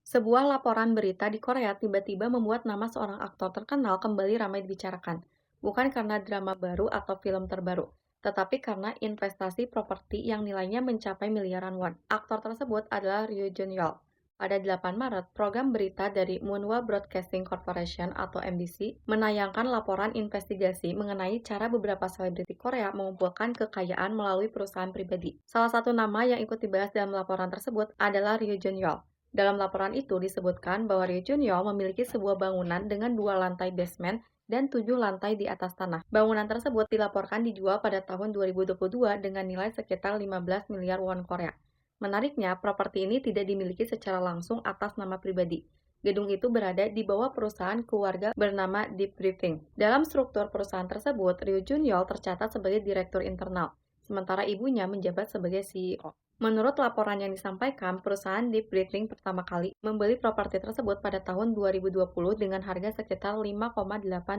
Sebuah laporan berita di Korea tiba-tiba membuat nama seorang aktor terkenal kembali ramai dibicarakan. Bukan karena drama baru atau film terbaru, tetapi karena investasi properti yang nilainya mencapai miliaran won. Aktor tersebut adalah Ryu Jun-yeol. Pada 8 Maret, program berita dari Munhwa Broadcasting Corporation atau MBC menayangkan laporan investigasi mengenai cara beberapa selebriti Korea mengumpulkan kekayaan melalui perusahaan pribadi. Salah satu nama yang ikut dibahas dalam laporan tersebut adalah Ryu Jun-yeol. Dalam laporan itu disebutkan bahwa Ryu Chun-yeol memiliki sebuah bangunan dengan 2 lantai basement dan 7 lantai di atas tanah. Bangunan tersebut dilaporkan dijual pada tahun 2022 dengan nilai sekitar 15 miliar won Korea. Menariknya, properti ini tidak dimiliki secara langsung atas nama pribadi. Gedung itu berada di bawah perusahaan keluarga bernama Deep Briefing. Dalam struktur perusahaan tersebut, Ryu Jun-yeol tercatat sebagai direktur internal, sementara ibunya menjabat sebagai CEO. Menurut laporan yang disampaikan, perusahaan Deep Breathing pertama kali membeli properti tersebut pada tahun 2020 dengan harga sekitar 5,8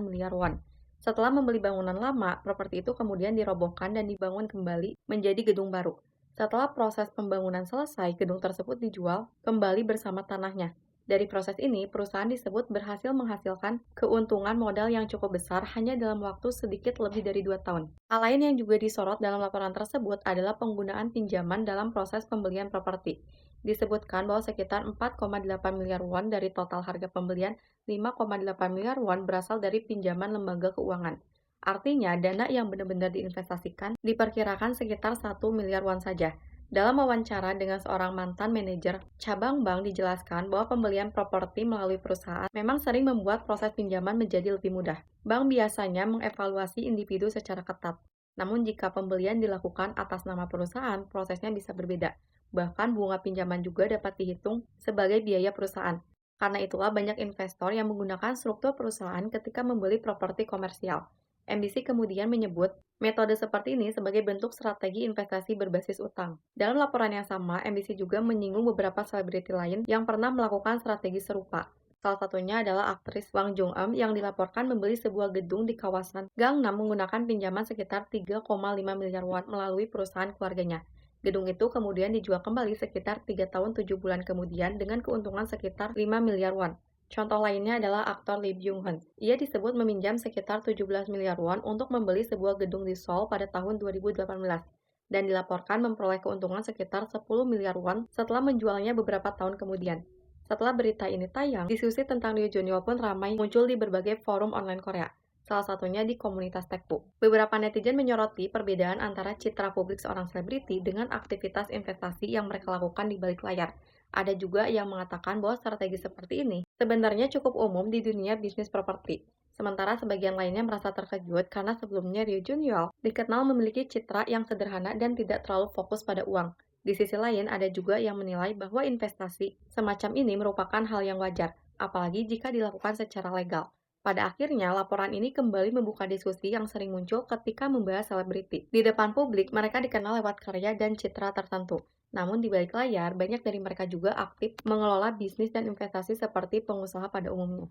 miliar won. Setelah membeli bangunan lama, properti itu kemudian dirobohkan dan dibangun kembali menjadi gedung baru. Setelah proses pembangunan selesai, gedung tersebut dijual kembali bersama tanahnya. Dari proses ini, perusahaan disebut berhasil menghasilkan keuntungan modal yang cukup besar hanya dalam waktu sedikit lebih dari 2 tahun. Hal lain yang juga disorot dalam laporan tersebut adalah penggunaan pinjaman dalam proses pembelian properti. Disebutkan bahwa sekitar 4,8 miliar won dari total harga pembelian 5,8 miliar won berasal dari pinjaman lembaga keuangan. Artinya, dana yang benar-benar diinvestasikan diperkirakan sekitar 1 miliar won saja. Dalam wawancara dengan seorang mantan manajer cabang bank dijelaskan bahwa pembelian properti melalui perusahaan memang sering membuat proses pinjaman menjadi lebih mudah. Bank biasanya mengevaluasi individu secara ketat. Namun jika pembelian dilakukan atas nama perusahaan, prosesnya bisa berbeda. Bahkan bunga pinjaman juga dapat dihitung sebagai biaya perusahaan. Karena itulah banyak investor yang menggunakan struktur perusahaan ketika membeli properti komersial. MBC kemudian menyebut metode seperti ini sebagai bentuk strategi investasi berbasis utang. Dalam laporan yang sama, MBC juga menyinggung beberapa selebriti lain yang pernah melakukan strategi serupa. Salah satunya adalah aktris Wang Jung-eum yang dilaporkan membeli sebuah gedung di kawasan Gangnam menggunakan pinjaman sekitar 3,5 miliar won melalui perusahaan keluarganya. Gedung itu kemudian dijual kembali sekitar 3 tahun 7 bulan kemudian dengan keuntungan sekitar 5 miliar won. Contoh lainnya adalah aktor Lee Byung-hun. Ia disebut meminjam sekitar 17 miliar won untuk membeli sebuah gedung di Seoul pada tahun 2018 dan dilaporkan memperoleh keuntungan sekitar 10 miliar won setelah menjualnya beberapa tahun kemudian. Setelah berita ini tayang, diskusi tentang Ryu Jun-yeol pun ramai muncul di berbagai forum online Korea, salah satunya di komunitas Tekpu. Beberapa netizen menyoroti perbedaan antara citra publik seorang selebriti dengan aktivitas investasi yang mereka lakukan di balik layar. Ada juga yang mengatakan bahwa strategi seperti ini sebenarnya cukup umum di dunia bisnis properti. Sementara sebagian lainnya merasa terkejut karena sebelumnya Ryu Jun-yeol dikenal memiliki citra yang sederhana dan tidak terlalu fokus pada uang. Di sisi lain, ada juga yang menilai bahwa investasi semacam ini merupakan hal yang wajar, apalagi jika dilakukan secara legal. Pada akhirnya, laporan ini kembali membuka diskusi yang sering muncul ketika membahas selebriti. Di depan publik, mereka dikenal lewat karya dan citra tertentu. Namun di balik layar, banyak dari mereka juga aktif mengelola bisnis dan investasi seperti pengusaha pada umumnya.